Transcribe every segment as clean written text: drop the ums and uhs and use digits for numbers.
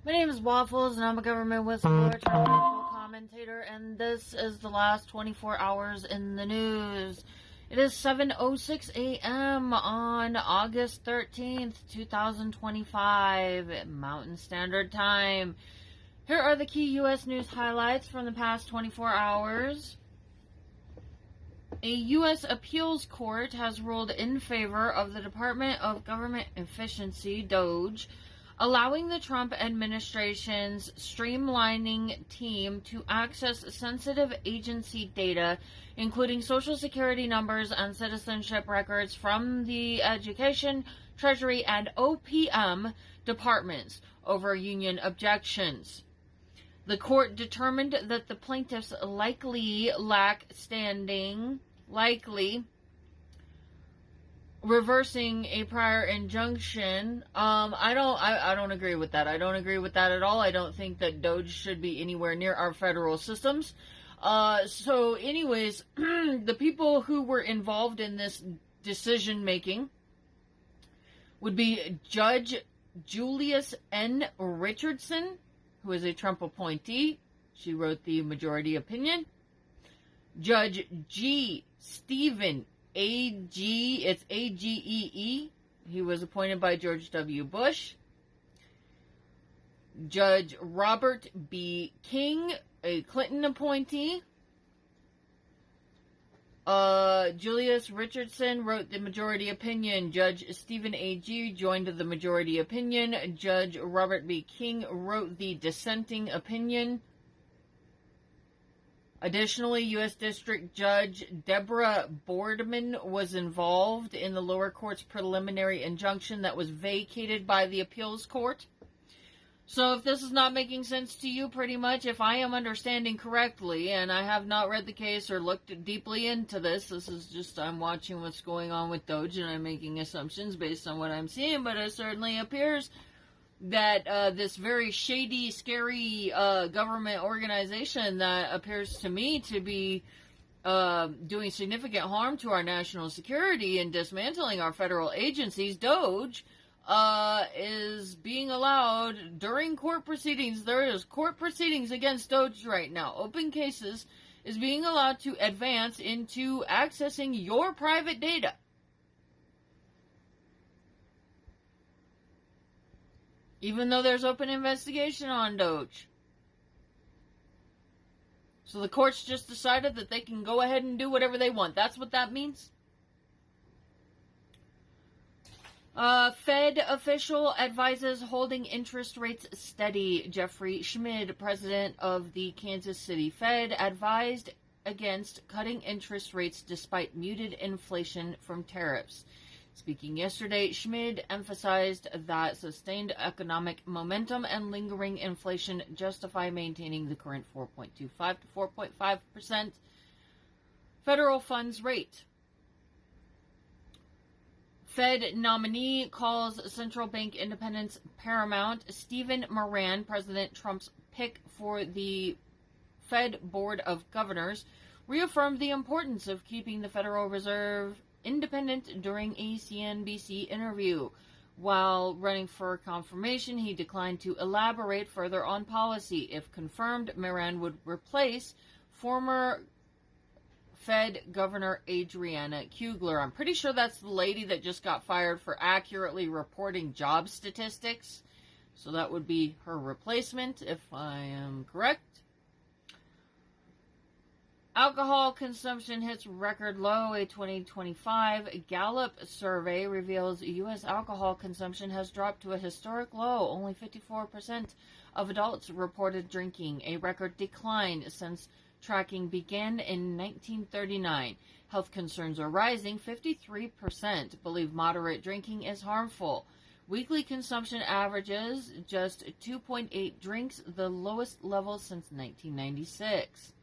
My name is Waffles, and I'm a government whistleblower, political commentator, and this is the last 24 hours in the news. It is 7:06 a.m. on August 13th, 2025, Mountain Standard Time. Here are the key U.S. news highlights from the past 24 hours. A U.S. appeals court has ruled in favor of the Department of Government Efficiency, DOGE, allowing the Trump administration's streamlining team to access sensitive agency data, including Social Security numbers and citizenship records from the Education, Treasury, and OPM departments over union objections. The court determined that the plaintiffs likely lack standing, reversing a prior injunction. I don't agree with that. I don't agree with that at all. I don't think that DOGE should be anywhere near our federal systems. So anyways, the people who were involved in this decision making would be Judge Julius N. Richardson, who is a Trump appointee. She wrote the majority opinion. Judge G. Stephen A.G., it's A-G-E-E. He was appointed by George W. Bush. Judge Robert B. King, a Clinton appointee. Julius Richardson wrote the majority opinion. Judge Stephen A.G. joined the majority opinion. Judge Robert B. King wrote the dissenting opinion. Additionally, U.S. District Judge Deborah Boardman was involved in the lower court's preliminary injunction that was vacated by the appeals court. So if this is not making sense to you, pretty much, if I am understanding correctly, and I have not read the case or looked deeply into this is just, I'm watching what's going on with DOGE and I'm making assumptions based on what I'm seeing, but it certainly appears that this very shady, scary government organization that appears to me to be doing significant harm to our national security and dismantling our federal agencies, DOGE, is being allowed during court proceedings. There is court proceedings against DOGE right now. Open cases is being allowed to advance into accessing your private data. Even though there's open investigation on DOGE. So the courts just decided that they can go ahead and do whatever they want. That's what that means. Fed official advises holding interest rates steady. Jeffrey Schmid, president of the Kansas City Fed, advised against cutting interest rates despite muted inflation from tariffs. Speaking yesterday, Schmid emphasized that sustained economic momentum and lingering inflation justify maintaining the current 4.25 to 4.5% federal funds rate. Fed nominee calls central bank independence paramount. Stephen Moran, President Trump's pick for the Fed Board of Governors, reaffirmed the importance of keeping the Federal Reserve independent during a CNBC interview. While running for confirmation, he declined to elaborate further on policy. If confirmed, Moran would replace former Fed Governor Adriana Kugler. I'm pretty sure that's the lady that just got fired for accurately reporting job statistics. So that would be her replacement, if I am correct. Alcohol consumption hits record low. A 2025 Gallup survey reveals U.S. alcohol consumption has dropped to a historic low. Only 54% of adults reported drinking, a record decline since tracking began in 1939. Health concerns are rising. 53% believe moderate drinking is harmful. Weekly consumption averages just 2.8 drinks, the lowest level since 1996.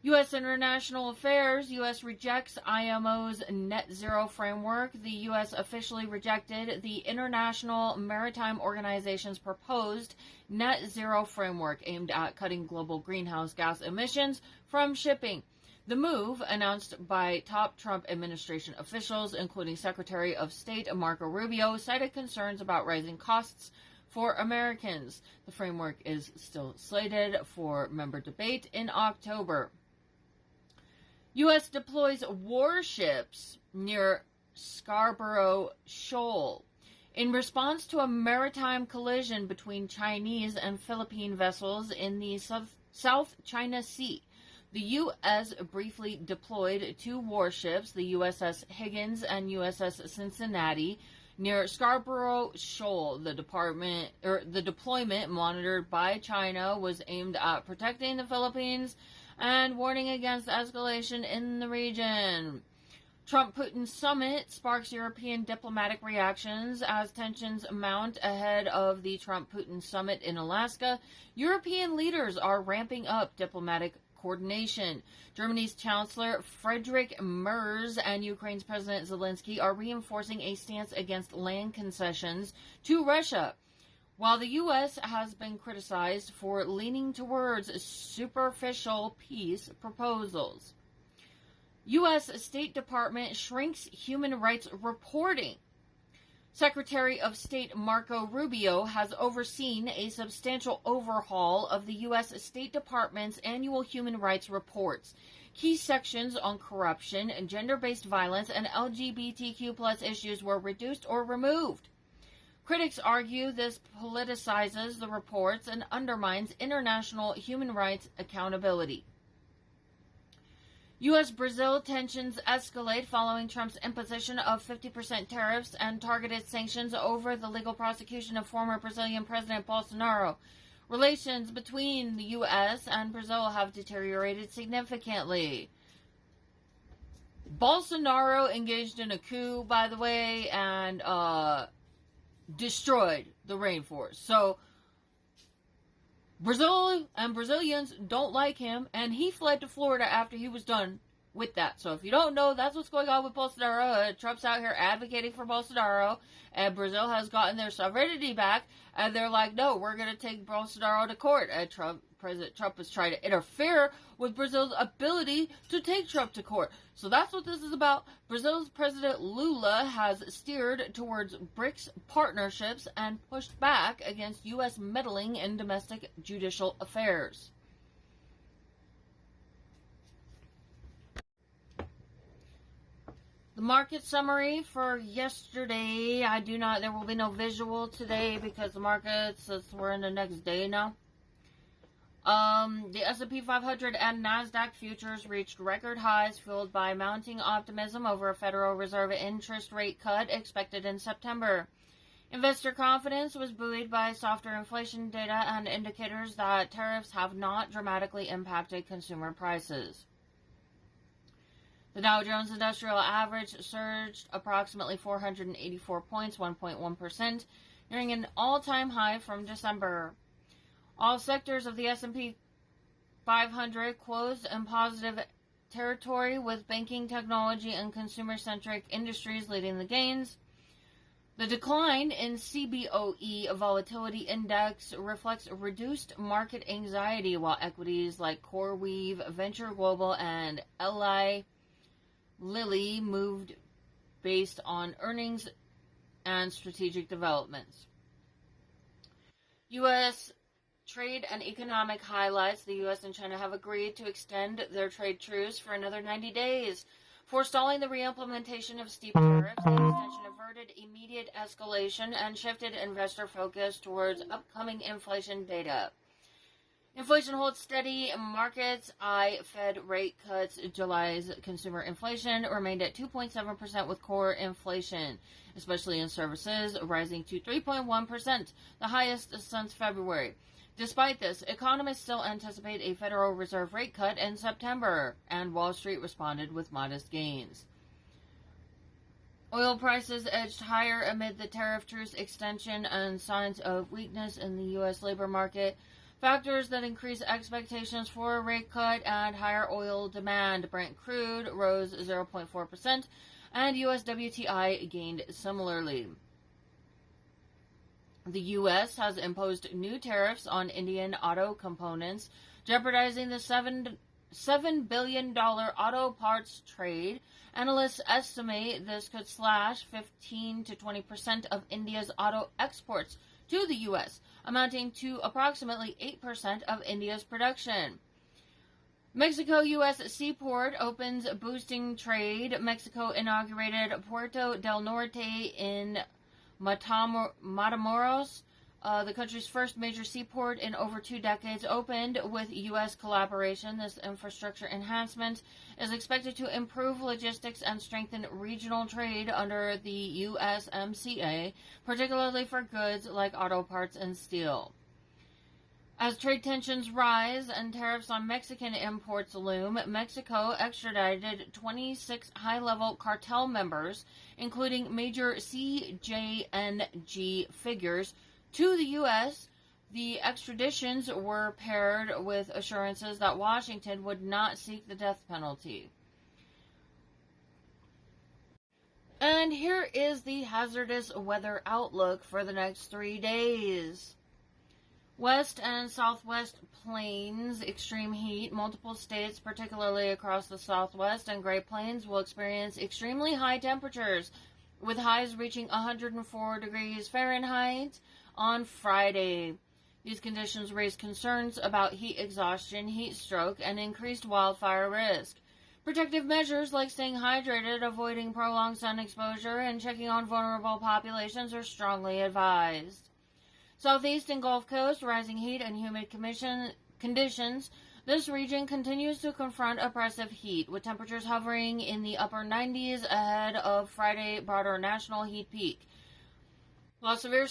U.S. International Affairs. U.S. rejects IMO's net zero framework. The U.S. officially rejected the International Maritime Organization's proposed net zero framework aimed at cutting global greenhouse gas emissions from shipping. The move, announced by top Trump administration officials, including Secretary of State Marco Rubio, cited concerns about rising costs for Americans. The framework is still slated for member debate in October. U.S. deploys warships near Scarborough Shoal. In response to a maritime collision between Chinese and Philippine vessels in the South China Sea, the U.S. briefly deployed 2 warships, the USS Higgins and USS Cincinnati, near Scarborough Shoal. The deployment, monitored by China, was aimed at protecting the Philippines and warning against escalation in the region. Trump-Putin summit sparks European diplomatic reactions as tensions mount ahead of the Trump-Putin summit in Alaska. European leaders are ramping up diplomatic coordination. Germany's Chancellor Friedrich Merz and Ukraine's President Zelensky are reinforcing a stance against land concessions to Russia, while the U.S. has been criticized for leaning towards superficial peace proposals. U.S. State Department shrinks human rights reporting. Secretary of State Marco Rubio has overseen a substantial overhaul of the U.S. State Department's annual human rights reports. Key sections on corruption, gender-based violence, and LGBTQ+ issues were reduced or removed. Critics argue this politicizes the reports and undermines international human rights accountability. U.S.-Brazil tensions escalate following Trump's imposition of 50% tariffs and targeted sanctions over the legal prosecution of former Brazilian President Bolsonaro. Relations between the U.S. and Brazil have deteriorated significantly. Bolsonaro engaged in a coup, by the way, and destroyed the rainforest. So Brazil and Brazilians don't like him, and he fled to Florida after he was done with that. So if you don't know, that's what's going on with Bolsonaro. Trump's out here advocating for Bolsonaro, and Brazil has gotten their sovereignty back, and they're like, no, we're going to take Bolsonaro to court. And President Trump is trying to interfere with Brazil's ability to take Trump to court. So that's what this is about. Brazil's President Lula has steered towards BRICS partnerships and pushed back against U.S. meddling in domestic judicial affairs. The market summary for yesterday, there will be no visual today because the markets, we're in the next day now. The S&P 500 and NASDAQ futures reached record highs fueled by mounting optimism over a Federal Reserve interest rate cut expected in September. Investor confidence was buoyed by softer inflation data and indicators that tariffs have not dramatically impacted consumer prices. The Dow Jones Industrial Average surged approximately 484 points, 1.1%, nearing an all-time high from December. All sectors of the S&P 500 closed in positive territory, with banking, technology, and consumer-centric industries leading the gains. The decline in CBOE volatility index reflects reduced market anxiety, while equities like CoreWeave, Venture Global, and Lilly moved based on earnings and strategic developments. U.S. trade and economic highlights. The U.S. and China have agreed to extend their trade truce for another 90 days, forestalling the reimplementation of steep tariffs. The extension averted immediate escalation and shifted investor focus towards upcoming inflation data. Inflation holds steady. Markets eye Fed rate cuts. July's consumer inflation remained at 2.7%, with core inflation, especially in services, rising to 3.1%, the highest since February. Despite this, economists still anticipate a Federal Reserve rate cut in September, and Wall Street responded with modest gains. Oil prices edged higher amid the tariff truce extension and signs of weakness in the U.S. labor market, factors that increase expectations for a rate cut and higher oil demand. Brent crude rose 0.4%, and U.S. WTI gained similarly. The U.S. has imposed new tariffs on Indian auto components, jeopardizing the $7 billion auto parts trade. Analysts estimate this could slash 15 to 20% of India's auto exports to the U.S., amounting to approximately 8% of India's production. Mexico-U.S. seaport opens, boosting trade. Mexico inaugurated Puerto del Norte in Matamoros, the country's first major seaport in over 2 decades, opened with U.S. collaboration. This infrastructure enhancement is expected to improve logistics and strengthen regional trade under the USMCA, particularly for goods like auto parts and steel. As trade tensions rise and tariffs on Mexican imports loom, Mexico extradited 26 high-level cartel members, including major CJNG figures, to the U.S. The extraditions were paired with assurances that Washington would not seek the death penalty. And here is the hazardous weather outlook for the next 3 days. West and Southwest Plains, extreme heat. Multiple states, particularly across the Southwest and Great Plains, will experience extremely high temperatures, with highs reaching 104 degrees Fahrenheit on Friday. These conditions raise concerns about heat exhaustion, heat stroke, and increased wildfire risk. Protective measures like staying hydrated, avoiding prolonged sun exposure, and checking on vulnerable populations are strongly advised. Southeast and Gulf Coast, rising heat and humid conditions. This region continues to confront oppressive heat, with temperatures hovering in the upper 90s ahead of Friday's broader national heat peak. While severe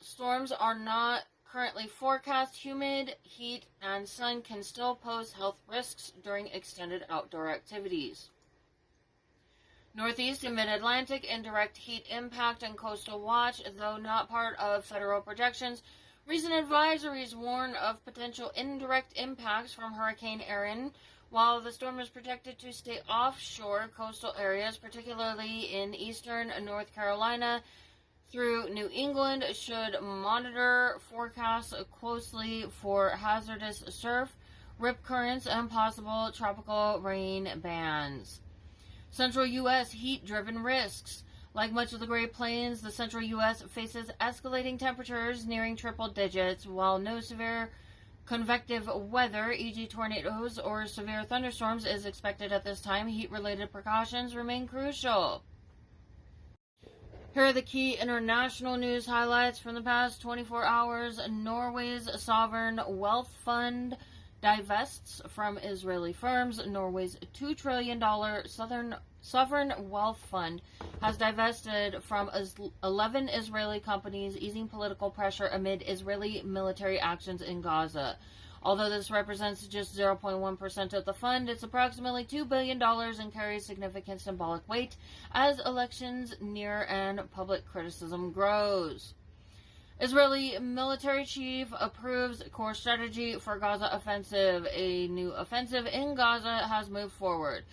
storms are not currently forecast, humid heat and sun can still pose health risks during extended outdoor activities. Northeast and Mid-Atlantic, indirect heat impact and coastal watch, though not part of federal projections. Recent advisories warn of potential indirect impacts from Hurricane Erin, while the storm is projected to stay offshore coastal areas, particularly in eastern North Carolina through New England. Should monitor forecasts closely for hazardous surf, rip currents, and possible tropical rain bands. Central U.S. heat-driven risks. Like much of the Great Plains, the central U.S. faces escalating temperatures nearing triple digits, while no severe convective weather, e.g. tornadoes or severe thunderstorms, is expected at this time. Heat-related precautions remain crucial. Here are the key international news highlights from the past 24 hours. Norway's sovereign wealth fund divests from Israeli firms. Norway's $2 trillion sovereign wealth fund has divested from 11 Israeli companies, easing political pressure amid Israeli military actions in Gaza. Although this represents just 0.1% of the fund, it's approximately $2 billion and carries significant symbolic weight as elections near and public criticism grows. Israeli military chief approves core strategy for Gaza offensive. A new offensive in Gaza has moved forward.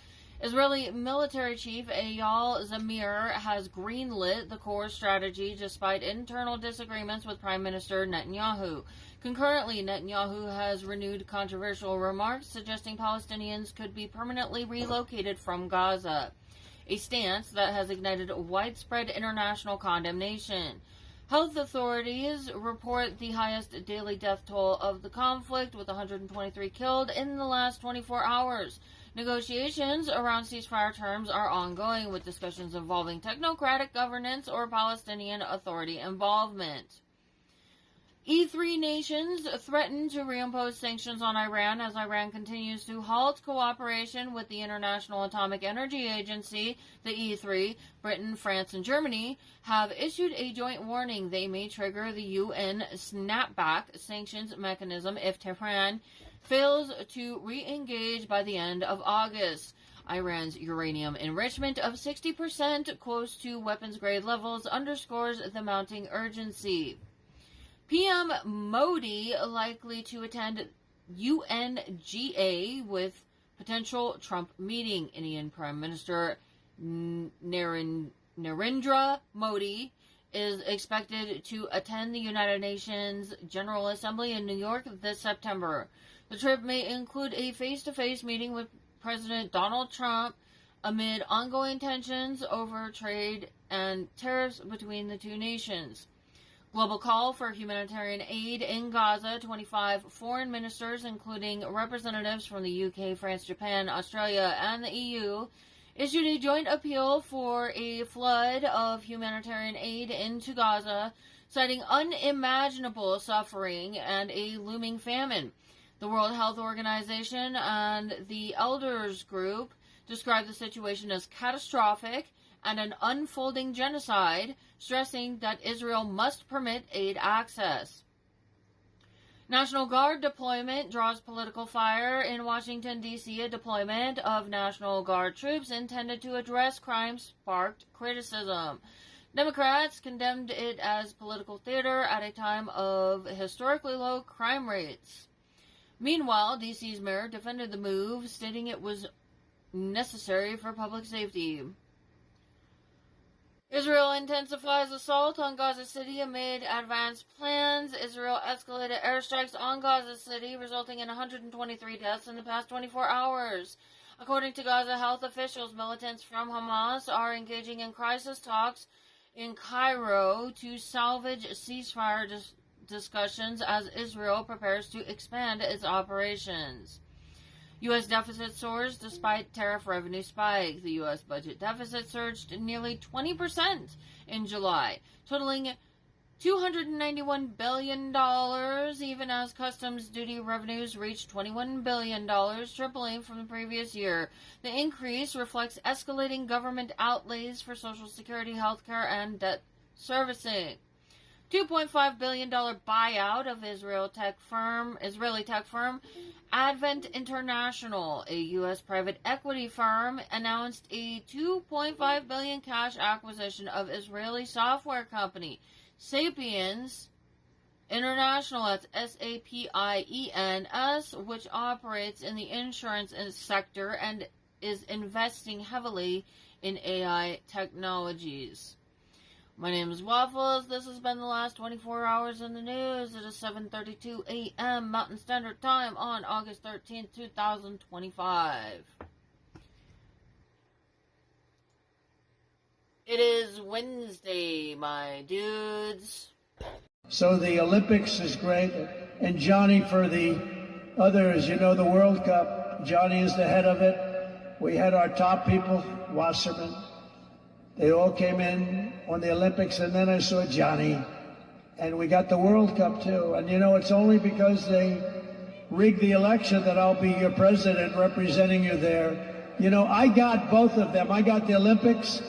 Israeli military chief Eyal Zamir has greenlit the core strategy despite internal disagreements with Prime Minister Netanyahu. Concurrently, Netanyahu has renewed controversial remarks suggesting Palestinians could be permanently relocated from Gaza, a stance that has ignited widespread international condemnation. Health authorities report the highest daily death toll of the conflict, with 123 killed in the last 24 hours. Negotiations around ceasefire terms are ongoing, with discussions involving technocratic governance or Palestinian Authority involvement. E3 nations threaten to reimpose sanctions on Iran as Iran continues to halt cooperation with the International Atomic Energy Agency. The E3, Britain, France, and Germany, have issued a joint warning they may trigger the UN snapback sanctions mechanism if Tehran fails to re-engage by the end of August. Iran's uranium enrichment of 60%, close to weapons-grade levels, underscores the mounting urgency. PM Modi likely to attend UNGA with potential Trump meeting. Indian Prime Minister Narendra Modi is expected to attend the United Nations General Assembly in New York this September. The trip may include a face-to-face meeting with President Donald Trump amid ongoing tensions over trade and tariffs between the two nations. Global call for humanitarian aid in Gaza. 25 foreign ministers, including representatives from the UK, France, Japan, Australia, and the EU, issued a joint appeal for a flood of humanitarian aid into Gaza, citing unimaginable suffering and a looming famine. The World Health Organization and the Elders Group described the situation as catastrophic and an unfolding genocide, stressing that Israel must permit aid access. National Guard deployment draws political fire in Washington, D.C. A deployment of National Guard troops intended to address crimes sparked criticism. Democrats condemned it as political theater at a time of historically low crime rates. Meanwhile, D.C.'s mayor defended the move, stating it was necessary for public safety. Israel intensifies assault on Gaza City amid advanced plans. Israel escalated airstrikes on Gaza City, resulting in 123 deaths in the past 24 hours. According to Gaza health officials, militants from Hamas are engaging in crisis talks in Cairo to salvage ceasefire discussions as Israel prepares to expand its operations. U.S. deficit soars despite tariff revenue spike. The U.S. budget deficit surged nearly 20% in July, totaling $291 billion, even as customs duty revenues reached $21 billion, tripling from the previous year. The increase reflects escalating government outlays for Social Security, healthcare, and debt servicing. $2.5 billion buyout of Israeli tech firm Advent International, a U.S. private equity firm, announced a $2.5 billion cash acquisition of Israeli software company Sapiens International, that's Sapiens, which operates in the insurance sector and is investing heavily in AI technologies. My name is Waffles. This has been the last 24 hours in the news. It is 7:32 a.m. Mountain Standard Time on August 13th, 2025. It is Wednesday, my dudes. So the Olympics is great. And Johnny, for the others, the World Cup, Johnny is the head of it. We had our top people, Wasserman. They all came in on the Olympics, and then I saw Johnny. And we got the World Cup, too. And, it's only because they rigged the election that I'll be your president representing you there. I got both of them. I got the Olympics,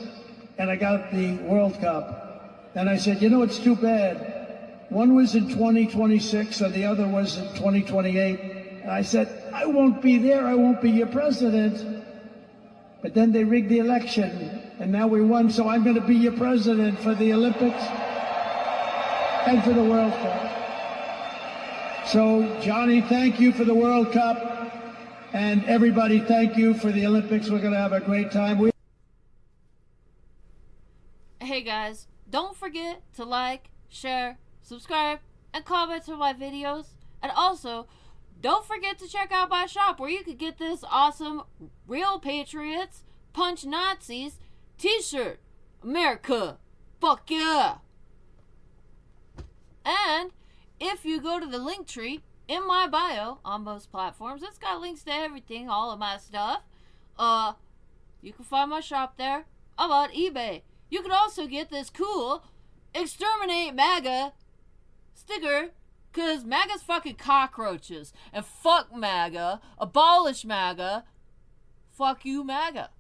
and I got the World Cup. And I said, it's too bad. One was in 2026, and the other was in 2028. And I said, I won't be there. I won't be your president. But then they rigged the election. And now we won, so I'm going to be your president for the Olympics and for the World Cup. So, Johnny, thank you for the World Cup. And everybody, thank you for the Olympics. We're going to have a great time. Hey, guys, don't forget to like, share, subscribe, and comment on my videos. And also, don't forget to check out my shop where you could get this awesome Real Patriots, Punch Nazis t-shirt. America, fuck yeah. And if you go to the link tree in my bio on most platforms, it's got links to everything, all of my stuff. You can find my shop there. I'm on eBay. You can also get this cool Exterminate MAGA sticker, cause MAGA's fucking cockroaches. And fuck MAGA, abolish MAGA, fuck you MAGA.